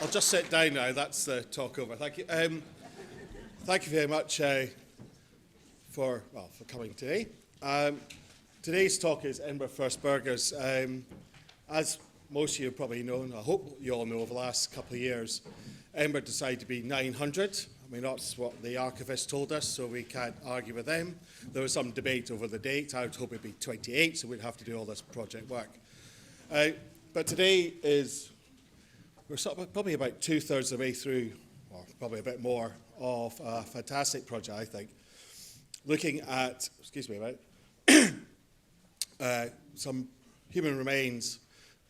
I'll just sit down now. That's the talk over. Thank you. Thank you very much for coming today. Today's talk is Edinburgh First Burghers. As most of you probably know, and I hope you all know, over the last couple of years, Edinburgh decided to be 900. I mean, that's what the archivist told us, so we can't argue with them. There was some debate over the date. I would hope it'd be 28, so we'd have to do all this project work. But today we're probably about two-thirds of the way through, or probably a bit more, of a fantastic project, I think, looking at, some human remains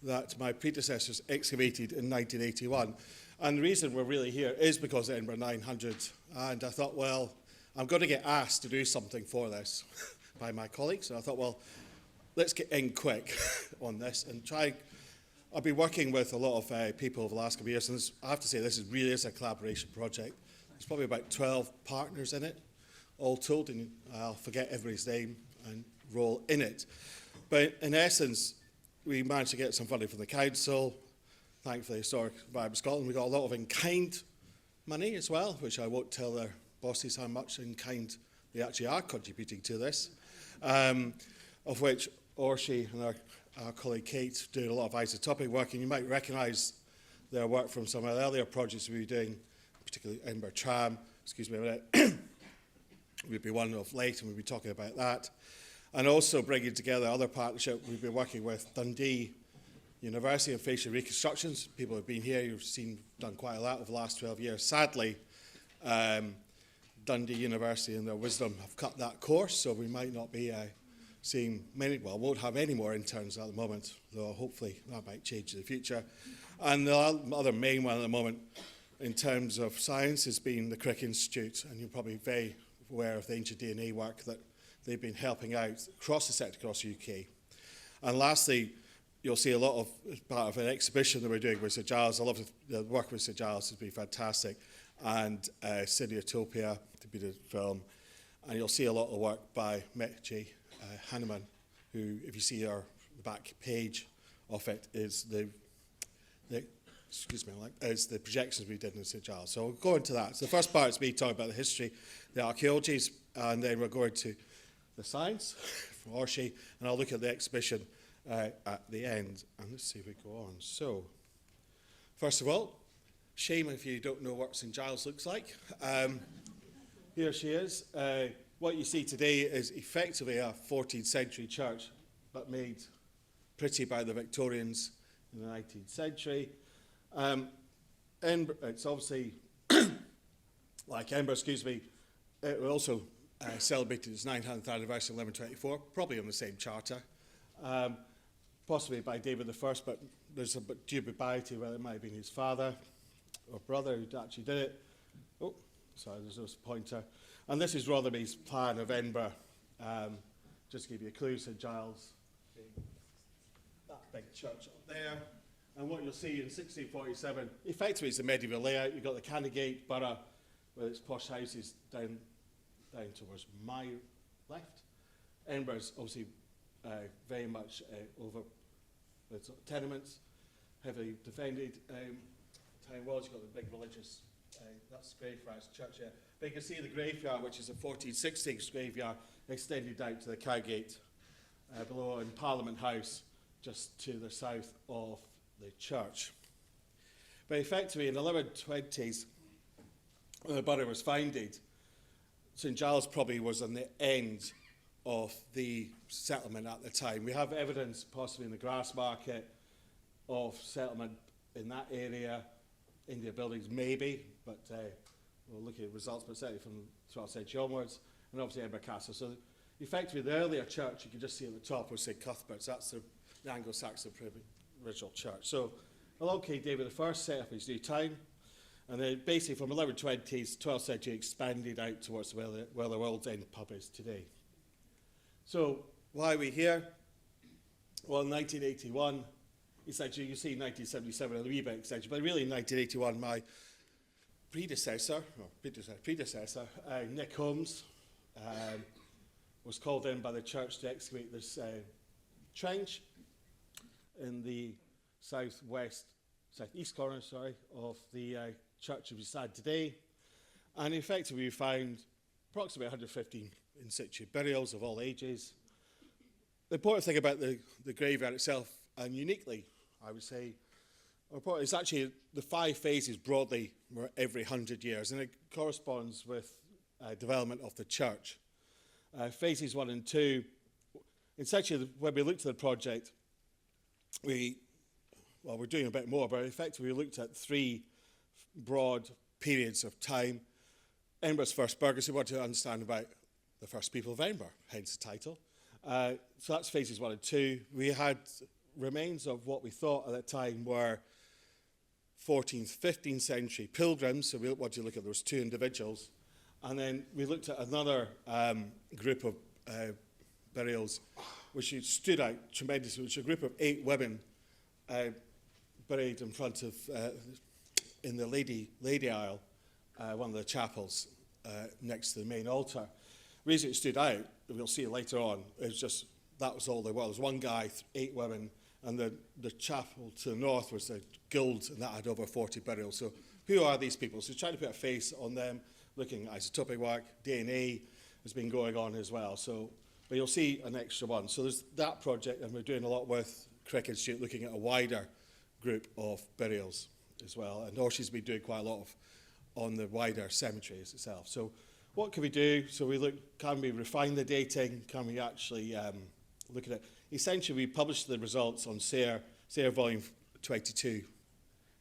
that my predecessors excavated in 1981. And the reason we're really here is because of Edinburgh 900. And I thought, well, I'm going to get asked to do something for this by my colleagues. And I thought, well, let's get in quick on this and try. I've been working with a lot of people over the last couple of years, and I have to say this really is a collaboration project. There's probably about 12 partners in it, all told, and I'll forget everybody's name and role in it. But in essence, we managed to get some funding from the council. Thankfully, Historic Environment Scotland, we got a lot of in-kind money as well, which I won't tell their bosses how much in-kind they actually are contributing to this, of which Orsolya and our colleague Kate doing a lot of isotopic work, and you might recognise their work from some of the earlier projects we were doing, particularly Edinburgh Tram, we'd be one of late, and we'll be talking about that. And also bringing together other partnerships. We've been working with Dundee University and facial reconstructions. People have been here, you've done quite a lot over the last 12 years. Sadly, Dundee University in their wisdom have cut that course, so we might not be seeing many, well, won't have any more interns at the moment, though hopefully that might change in the future. And the other main one at the moment in terms of science has been the Crick Institute, and you're probably very aware of the ancient DNA work that they've been helping out across the sector, across the UK. And lastly, you'll see a lot of part of an exhibition that we're doing with Sir Giles. I love the work with Sir Giles, has been fantastic. And Cineatopia, to be the film. And you'll see a lot of work by Metje Hanneman, who, if you see the back page of it, is the projections we did in St Giles. So we'll go into that. So the first part is me talking about the history, the archaeology, and then we're going to the science from Orsolya, and I'll look at the exhibition at the end. And let's see if we go on. So, first of all, shame if you don't know what St Giles looks like. Here she is. What you see today is effectively a 14th century church, but made pretty by the Victorians in the 19th century. It's obviously, like Edinburgh, it will also celebrated its 900th anniversary in 1124, probably on the same charter, possibly by David I, but there's a bit dubiety whether it might have been his father or brother who actually did it. Oh, sorry, there's no pointer. And this is Rotherby's plan of Edinburgh. Just to give you a clue, St Giles, that big church up there. And what you'll see in 1647, effectively it's a medieval layout. You've got the Canongate Borough with its posh houses down towards my left. Edinburgh's obviously very much over with tenements, heavily defended town walls. You've got the big religious, that's Greyfriars Church here. But you can see the graveyard, which is a 1460s graveyard, extended down to the Cowgate below, and Parliament House just to the south of the church. But effectively in the 1120s, when the borough was founded, St Giles probably was on the end of the settlement at the time. We have evidence, possibly in the grass market, of settlement in that area. India buildings, maybe, but we'll look at results, but certainly from the 12th century onwards, and obviously Edinburgh Castle. So effectively, the earlier church, you can just see at the top, was St Cuthbert's. That's the Anglo-Saxon original church. So along came David I, set up his new town, and then basically from 1120s, 12th century, expanded out towards where the World's End pub is today. So why are we here? Well, in 1981, essentially you see 1977 a wee bit extension, but really in 1981, my predecessor, Nick Holmes, was called in by the church to excavate this trench in the southwest southeast corner, of the church we stand today. And effectively we found approximately 115 in situ burials of all ages. The important thing about the graveyard itself, and uniquely, I would say, it's actually the 5 phases broadly were every 100 years, and it corresponds with development of the church. Phases 1 and 2, essentially, when we looked at the project, we're doing a bit more, but effectively we looked at 3 broad periods of time. Edinburgh's first burghers, who wanted to understand about the first people of Edinburgh, hence the title. So that's phases 1 and 2. We had remains of what we thought at that time were 14th, 15th century pilgrims. So we wanted to look at those 2 individuals. And then we looked at another group of burials, which stood out tremendously, which was a group of 8 women buried in front of, in the lady aisle, one of the chapels next to the main altar. The reason it stood out, we'll see it later on, is just that was all there was. One guy, 8 women, and the chapel to the north was the guild, and that had over 40 burials. So who are these people? So trying to put a face on them, looking at isotopic work, DNA has been going on as well. So, but you'll see an extra one. So there's that project, and we're doing a lot with Crick Institute, looking at a wider group of burials as well. And Orsolya's been doing quite a lot of on the wider cemeteries itself. So what can we do? So we look, can we refine the dating? Can we actually look at it? Essentially, we published the results on Czere volume 22.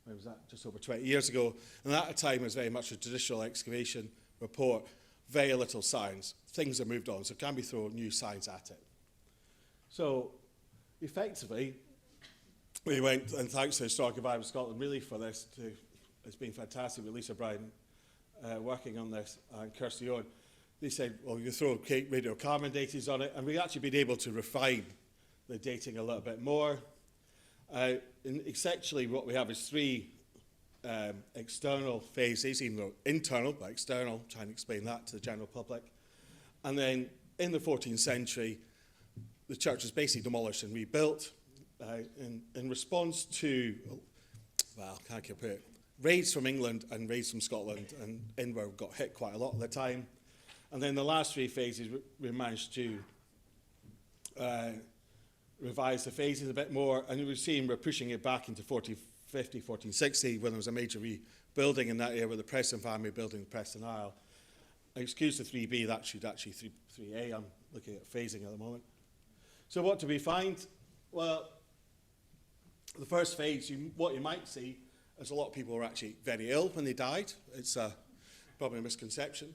When was that? Just over 20 years ago. And at the time, it was very much a traditional excavation report, very little science. Things have moved on, so can we throw new science at it? So effectively, we went, and thanks to Historic Environment Scotland really for this, it's been fantastic with Lisa Bryan working on this, and Kirsty Owen. They said, well, you throw radiocarbon datings on it, and we've actually been able to refine the dating a little bit more. And essentially, what we have is 3 external phases, even though internal, but external, trying to explain that to the general public. And then in the 14th century, the church was basically demolished and rebuilt in response to, well, how can I put it, raids from England and raids from Scotland, and Edinburgh got hit quite a lot at the time. And then the last 3 phases, we managed to revise the phases a bit more, and we've seen we're pushing it back into 1450, 1460, when there was a major rebuilding in that area with the Preston family building Preston Isle. Excuse the 3B, that should actually 3A, I'm looking at phasing at the moment. So what do we find? Well, the first phase, what you might see is a lot of people were actually very ill when they died. It's probably a misconception.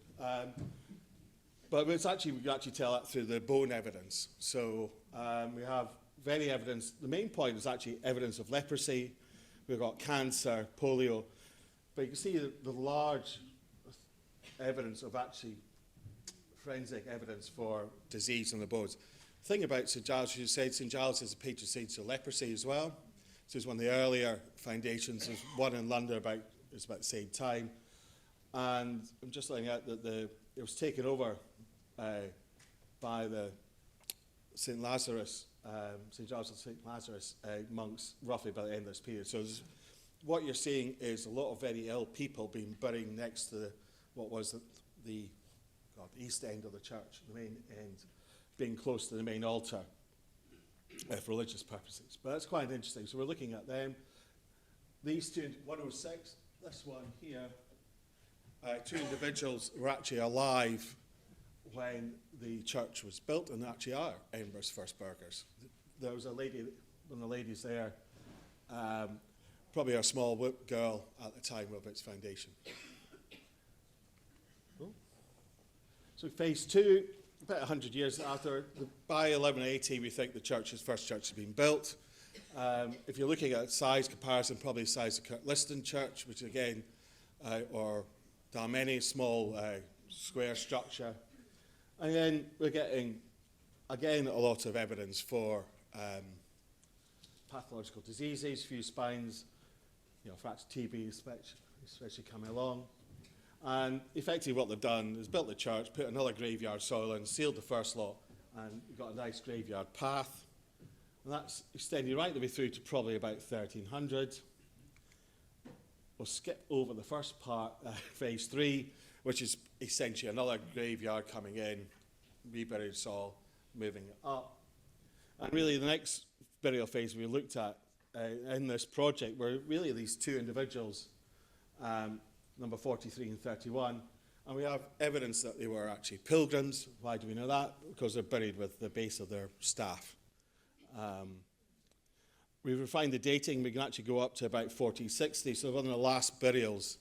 But it's actually, we can actually tell that through the bone evidence. So we have very evidence. The main point is actually evidence of leprosy. We've got cancer, polio. But you can see the large evidence of actually forensic evidence for disease in the bones. The thing about St. Giles, you said St. Giles is a patron saint of leprosy as well. This is one of the earlier foundations. There's one in London about the same time. And I'm just looking at that it was taken over by the St. Lazarus, St. Giles and St. Lazarus monks roughly by the end of this period. So what you're seeing is a lot of very ill people being buried next to what was the east end of the church, the main end, being close to the main altar for religious purposes. But that's quite interesting. So we're looking at them. These 106, this one here, 2 individuals were actually alive when the church was built, and actually are Edinburgh's first burghers. There was a lady, one of the ladies there, probably a small girl at the time of its foundation. Oh. So phase 2, about 100 years after, by 1180 we think the first church has been built. If you're looking at size comparison, probably the size of Kirkliston Church, which again, or Dalmeny, small square structure. And then we're getting, again, a lot of evidence for pathological diseases, few spines, fractured TB especially coming along. And effectively what they've done is built the church, put another graveyard soil in, sealed the first lot, and you've got a nice graveyard path. And that's extending right the way through to probably about 1300. we'll skip over the first part, phase 3, which is essentially another graveyard coming in, reburied soil, moving it up. And really the next burial phase we looked at in this project were really these two individuals, number 43 and 31. And we have evidence that they were actually pilgrims. Why do we know that? Because they're buried with the base of their staff. We've refined the dating. We can actually go up to about 1460. So one of the last burials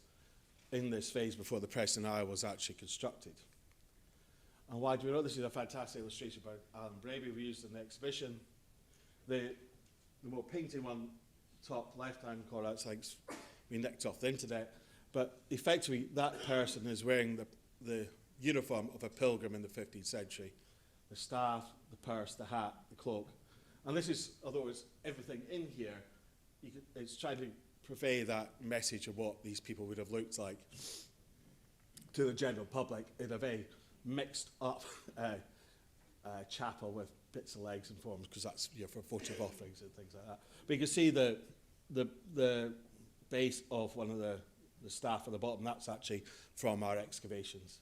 in this phase before the Preston Isle was actually constructed. And why do we know? This is a fantastic illustration by Alan Braby we used in the exhibition. The more painting one, top left-hand corner, that's like we nicked off the internet. But effectively, that person is wearing the uniform of a pilgrim in the 15th century. The staff, the purse, the hat, the cloak. And this is, although it's everything in here, it's trying to convey that message of what these people would have looked like to the general public in a very mixed up chapel with bits of legs and forms, because that's for votive offerings and things like that. But you can see the base of one of the staff at the bottom. That's actually from our excavations.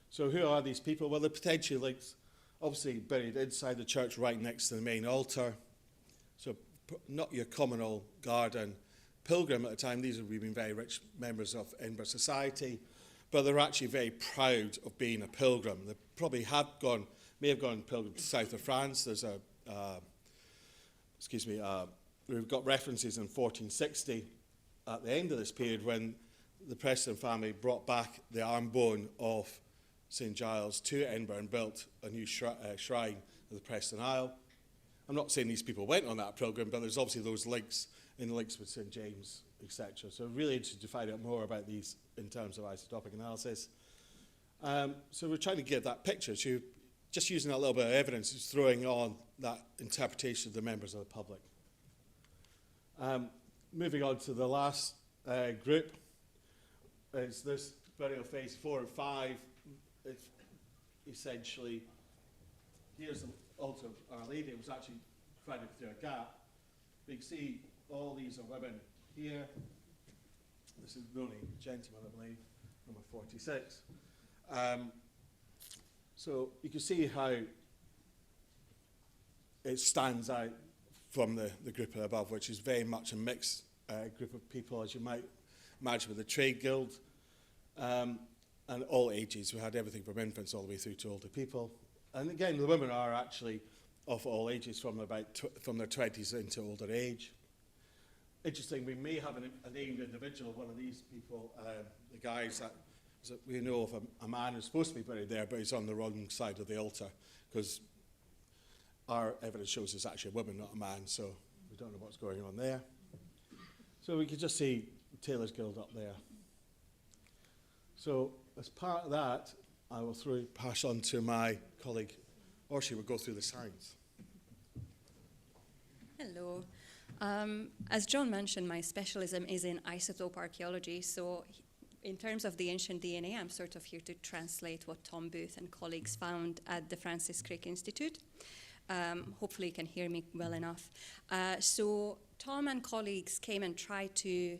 So who are these people? Well, they're potentially links, obviously buried inside the church right next to the main altar. So not your common old garden pilgrim at the time. These would have been very rich members of Edinburgh society, but they're actually very proud of being a pilgrim. They probably may have gone pilgrim to south of France. There's we've got references in 1460 at the end of this period when the Preston family brought back the arm bone of St. Giles to Edinburgh and built a new shrine of the Preston Isle. I'm not saying these people went on that pilgrim, but there's obviously those links with St. James, etc. So really interested to find out more about these in terms of isotopic analysis. So we're trying to give that picture. So just using that little bit of evidence is throwing on that interpretation of the members of the public. Moving on to the last group, is this burial phase 4 and 5. It's essentially, here's the altar of Our Lady. It was actually divided through a gap. But you can see all these are women here. This is the only gentleman, I believe, number 46. So you can see how it stands out from the group above, which is very much a mixed group of people, as you might imagine, with the trade guild. And all ages. We had everything from infants all the way through to older people. And again, the women are actually of all ages, from their 20s into older age. Interesting, we may have a named individual, one of these people, the guys that we know of a man who's supposed to be buried there, but he's on the wrong side of the altar, because our evidence shows it's actually a woman, not a man, so we don't know what's going on there. So we can just see Taylor's Guild up there. So as part of that, I will pass on to my colleague, or she will go through the science. Hello. As John mentioned, my specialism is in isotope archaeology, so in terms of the ancient DNA, I'm sort of here to translate what Tom Booth and colleagues found at the Francis Crick Institute. Hopefully you can hear me well enough. So Tom and colleagues came and tried to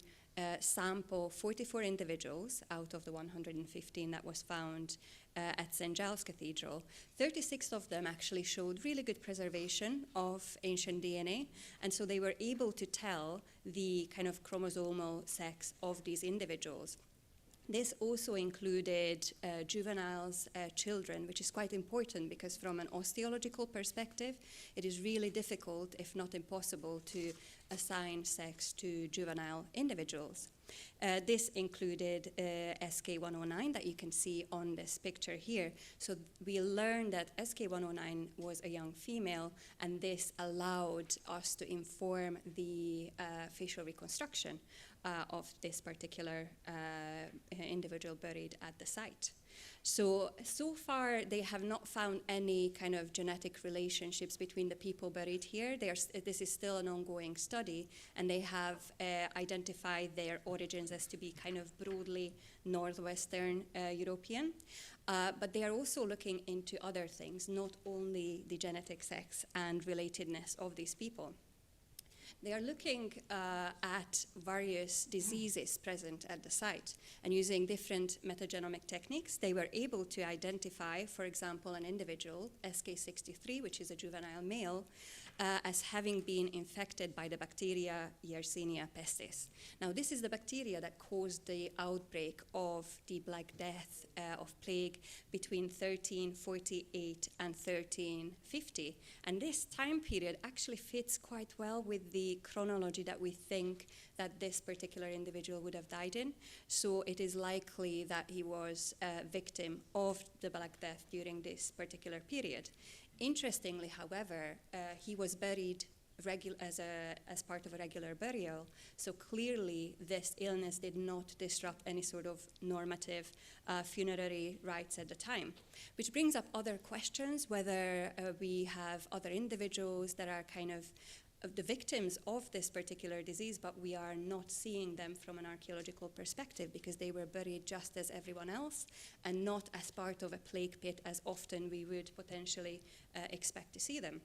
sample 44 individuals out of the 115 that was found at St. Giles Cathedral. 36 of them actually showed really good preservation of ancient DNA, and so they were able to tell the kind of chromosomal sex of these individuals. This also included juveniles, children, which is quite important because from an osteological perspective, it is really difficult, if not impossible, to assign sex to juvenile individuals. This included SK109 that you can see on this picture here. So we learned that SK109 was a young female, and this allowed us to inform the facial reconstruction of this particular individual buried at the site. So far, they have not found any kind of genetic relationships between the people buried here. This is still an ongoing study, and they have identified their origins as to be kind of broadly northwestern European. But they are also looking into other things, not only the genetic sex and relatedness of these people. They are looking at various diseases present at the site, and using different metagenomic techniques, they were able to identify, for example, an individual, SK63, which is a juvenile male, as having been infected by the bacteria Yersinia pestis. Now, this is the bacteria that caused the outbreak of the Black Death of plague between 1348 and 1350. And this time period actually fits quite well with the chronology that we think that this particular individual would have died in. So it is likely that he was a victim of the Black Death during this particular period. Interestingly, however, he was buried as part of a regular burial, so clearly this illness did not disrupt any sort of normative funerary rites at the time, which brings up other questions, whether we have other individuals that are kind of the victims of this particular disease, but we are not seeing them from an archaeological perspective because they were buried just as everyone else and not as part of a plague pit as often we would potentially expect to see them.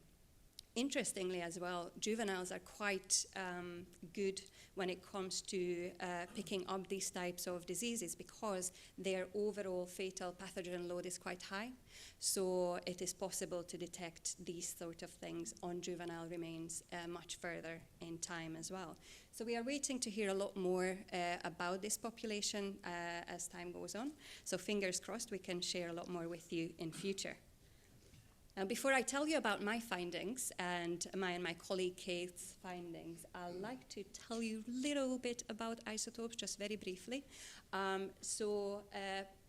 Interestingly as well, juveniles are quite good when it comes to picking up these types of diseases because their overall fatal pathogen load is quite high. So it is possible to detect these sort of things on juvenile remains much further in time as well. So we are waiting to hear a lot more about this population as time goes on. So fingers crossed we can share a lot more with you in future. Now, before I tell you about my findings and my colleague Kate's findings, I'd like to tell you a little bit about isotopes, just very briefly.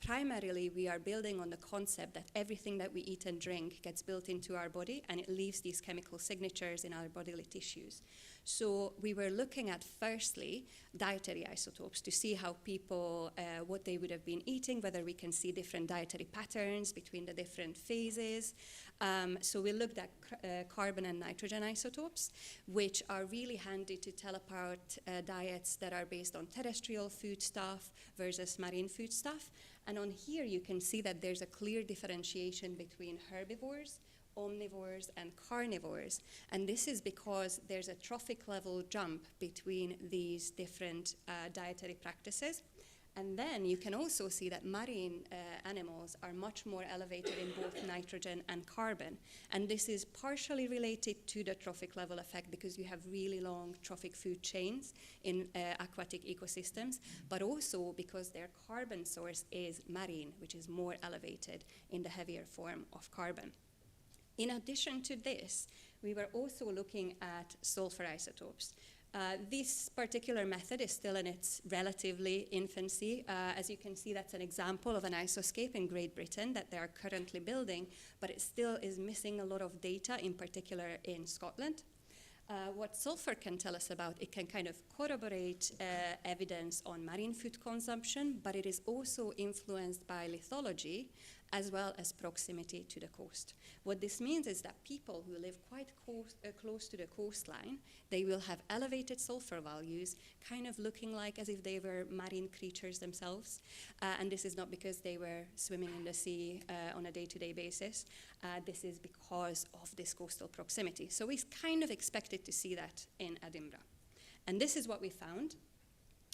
Primarily, we are building on the concept that everything that we eat and drink gets built into our body, and it leaves these chemical signatures in our bodily tissues. So we were looking at, firstly, dietary isotopes to see how people, what they would have been eating, whether we can see different dietary patterns between the different phases. So we looked at carbon and nitrogen isotopes, which are really handy to tell apart diets that are based on terrestrial foodstuff versus marine foodstuff. And on here, you can see that there's a clear differentiation between herbivores, omnivores, and carnivores. And this is because there's a trophic level jump between these different dietary practices. And then you can also see that marine animals are much more elevated in both nitrogen and carbon. And this is partially related to the trophic level effect because you have really long trophic food chains in aquatic ecosystems, but also because their carbon source is marine, which is more elevated in the heavier form of carbon. In addition to this, we were also looking at sulfur isotopes. This particular method is still in its relatively infancy. As you can see, that's an example of an isoscape in Great Britain that they are currently building, but it still is missing a lot of data, in particular in Scotland. What sulfur can tell us about, it can kind of corroborate evidence on marine food consumption, but it is also influenced by lithology as well as proximity to the coast. What this means is that people who live quite close to the coastline, they will have elevated sulfur values, kind of looking like as if they were marine creatures themselves. And this is not because they were swimming in the sea on a day-to-day basis. This is because of this coastal proximity. So we kind of expected to see that in Edinburgh. And this is what we found.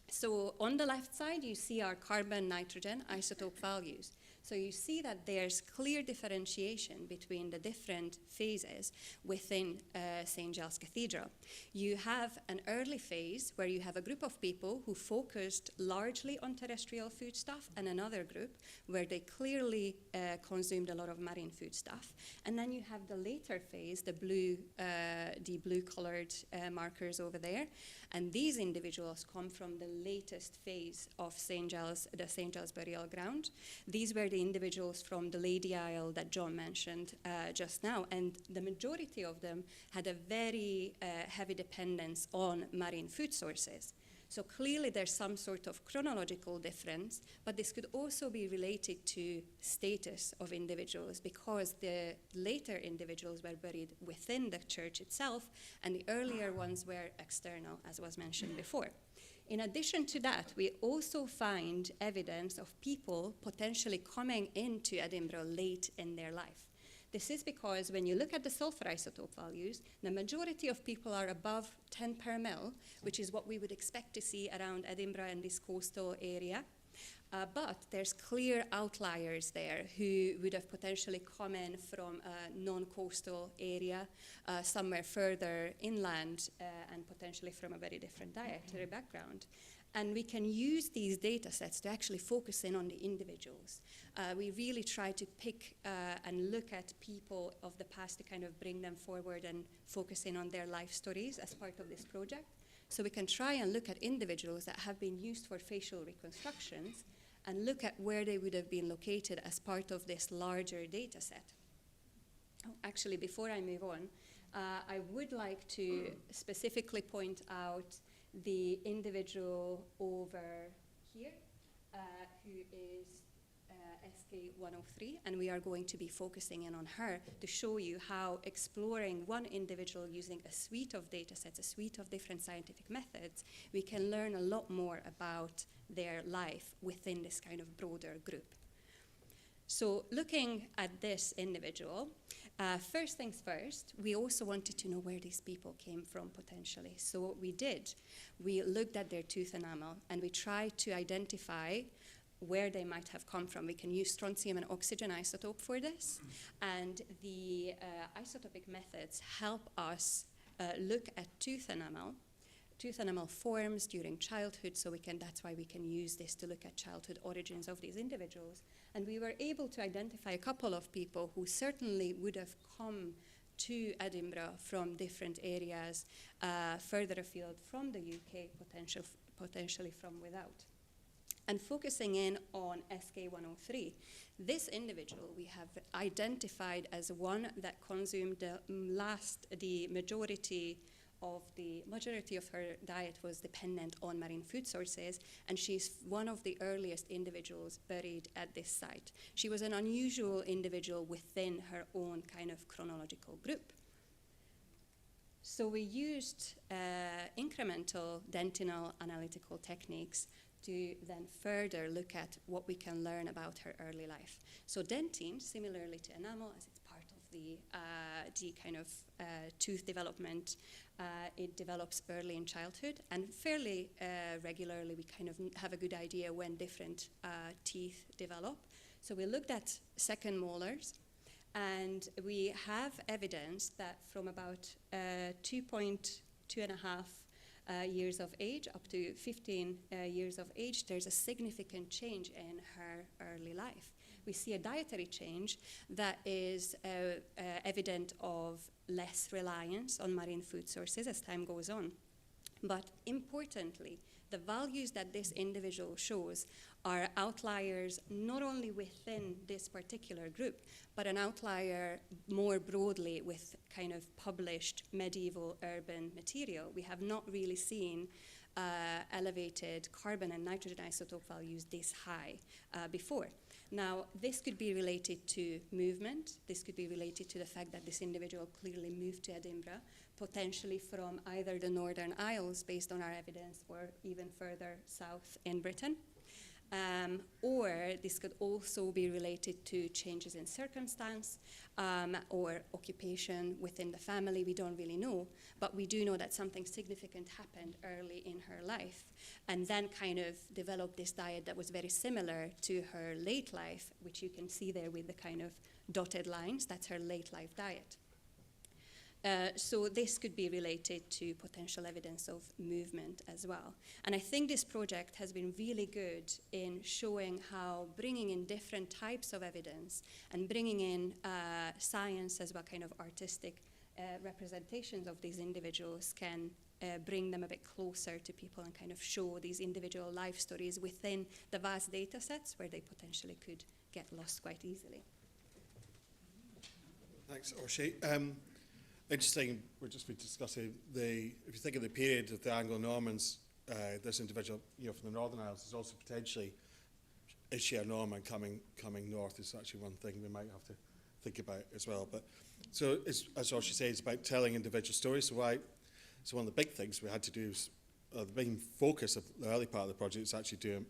So on the left side, you see our carbon-nitrogen isotope values. So you see that there's clear differentiation between the different phases within St. Giles Cathedral. You have an early phase where you have a group of people who focused largely on terrestrial foodstuff and another group where they clearly consumed a lot of marine foodstuff. And then you have the later phase, the blue-colored markers over there. And these individuals come from the latest phase of St. Giles, the St. Giles burial ground. These were the individuals from the Lady Isle that John mentioned just now, and the majority of them had a very heavy dependence on marine food sources. So clearly there's some sort of chronological difference, but this could also be related to status of individuals because the later individuals were buried within the church itself, and the earlier ones were external, as was mentioned before. In addition to that, we also find evidence of people potentially coming into Edinburgh late in their life. This is because when you look at the sulfur isotope values, the majority of people are above 10 per mil, which is what we would expect to see around Edinburgh and this coastal area. But there's clear outliers there who would have potentially come in from a non-coastal area, somewhere further inland, and potentially from a very different dietary background. And we can use these data sets to actually focus in on the individuals. We really try to pick and look at people of the past to kind of bring them forward and focus in on their life stories as part of this project. So we can try and look at individuals that have been used for facial reconstructions and look at where they would have been located as part of this larger data set. Oh, actually, before I move on, I would like to specifically point out the individual over here, who is SK103, and we are going to be focusing in on her to show you how exploring one individual using a suite of data sets, a suite of different scientific methods, we can learn a lot more about their life within this kind of broader group. So looking at this individual, first things first, we also wanted to know where these people came from potentially. So what we did, we looked at their tooth enamel and we tried to identify where they might have come from. We can use strontium and oxygen isotope for this, and the isotopic methods help us look at tooth enamel forms during childhood, so that's why we can use this to look at childhood origins of these individuals. And we were able to identify a couple of people who certainly would have come to Edinburgh from different areas further afield from the UK, potentially from without. And focusing in on SK103, this individual we have identified as one that consumed the majority of her diet was dependent on marine food sources, and she's one of the earliest individuals buried at this site. She was an unusual individual within her own kind of chronological group. So we used incremental dentinal analytical techniques to then further look at what we can learn about her early life. So dentine, similarly to enamel, as it's part of the kind of tooth development, it develops early in childhood, and fairly regularly we kind of have a good idea when different teeth develop. So we looked at second molars, and we have evidence that from about 2.5 years of age up to 15 years of age, there's a significant change in her early life. We see a dietary change that is evident of less reliance on marine food sources as time goes on. But importantly, the values that this individual shows are outliers not only within this particular group, but an outlier more broadly with kind of published medieval urban material. We have not really seen elevated carbon and nitrogen isotope values this high before. Now, this could be related to movement. This could be related to the fact that this individual clearly moved to Edinburgh, potentially from either the Northern Isles, based on our evidence, or even further south in Britain. Or this could also be related to changes in circumstance or occupation within the family. We don't really know, but we do know that something significant happened early in her life, and then kind of developed this diet that was very similar to her late life, which you can see there with the kind of dotted lines. That's her late life diet. So this could be related to potential evidence of movement as well. And I think this project has been really good in showing how bringing in different types of evidence and bringing in science as well, kind of artistic representations of these individuals can bring them a bit closer to people and kind of show these individual life stories within the vast data sets where they potentially could get lost quite easily. Thanks, Orsolya. Interesting, we're just been discussing if you think of the period of the Anglo-Normans, this individual from the Northern Isles is also potentially, is she a Norman coming north is actually one thing we might have to think about as well. But so as Orsolya says, it's about telling individual stories. So one of the big things we had to do is, the main focus of the early part of the project is actually doing,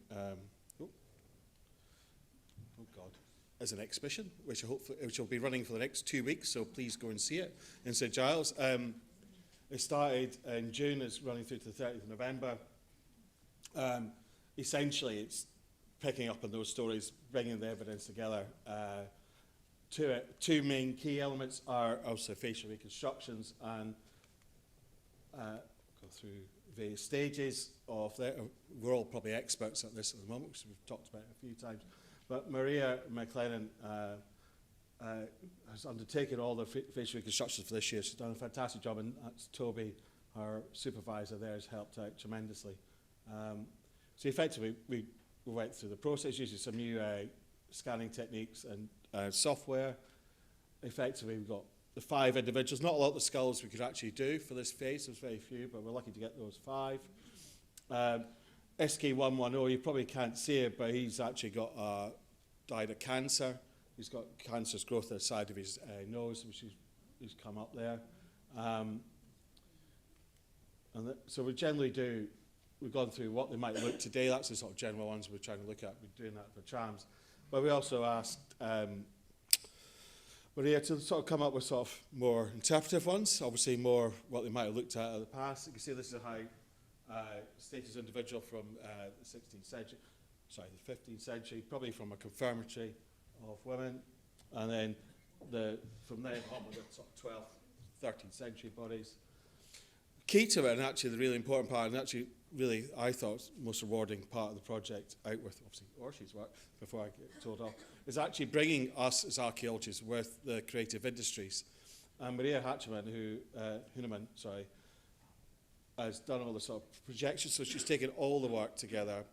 as an exhibition, which will be running for the next 2 weeks, so please go and see it in St Giles. It started in June, it's running through to the 30th of November. Essentially, it's picking up on those stories, bringing the evidence together to it. Two main key elements are also facial reconstructions and go through various stages of that. We're all probably experts at this at the moment, because we've talked about it a few times. But Maria McLennan has undertaken all the facial reconstructions for this year. She's done a fantastic job, and that's Toby, our supervisor there, has helped out tremendously. So effectively, we went through the process using some new scanning techniques and software. Effectively, we've got the 5 individuals. Not a lot of the skulls we could actually do for this phase. There's very few, but we're lucky to get those 5. SK110, you probably can't see it, but he's actually died of cancer. He's got cancerous growth at the side of his nose, which he's come up there. So we generally we've gone through what they might look today. That's the sort of general ones we're trying to look at. We're doing that for trams. But we also asked Maria to sort of come up with sort of more interpretive ones, obviously more what they might have looked at in the past. You can see this is a high status individual from the 16th century, the 15th century, probably from a confirmatory of women. And then from there on with the sort of 12th, 13th century bodies. Key to it, and actually the really important part, and actually really I thought most rewarding part of the project, out with obviously Orsolya's work before I get told off, is actually bringing us as archaeologists with the creative industries. And Maria Hünemann has done all the sort of projections, so she's taken all the work together,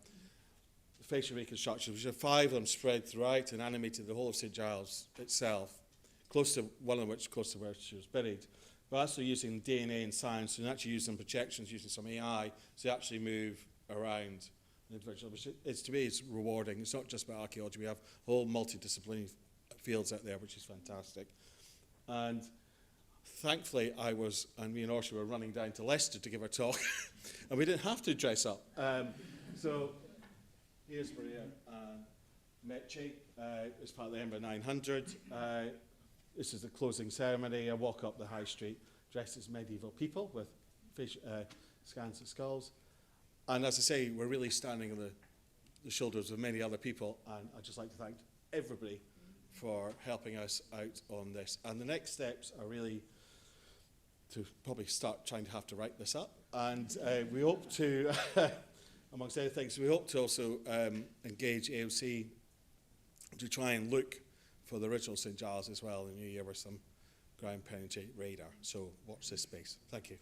the facial reconstructions, which are 5 of them spread throughout and animated the whole of St Giles itself, one of which close to where she was buried. But also using DNA and science, and actually using projections, using some AI to actually move around an individual, which to me is rewarding. It's not just about archaeology. We have whole multidisciplinary fields out there, which is fantastic. And thankfully, and me and Orsolya were running down to Leicester to give a talk, and we didn't have to dress up. So here's Maria Mecce as part of the Edinburgh 900. This is the closing ceremony. I walk up the high street dressed as medieval people with scans of skulls. And as I say, we're really standing on the shoulders of many other people. And I'd just like to thank everybody for helping us out on this. And the next steps are really to probably start trying to have to write this up. And we hope to, amongst other things, we hope to also engage AOC to try and look for the original St Giles as well in the new year with some ground penetrating radar. So watch this space. Thank you.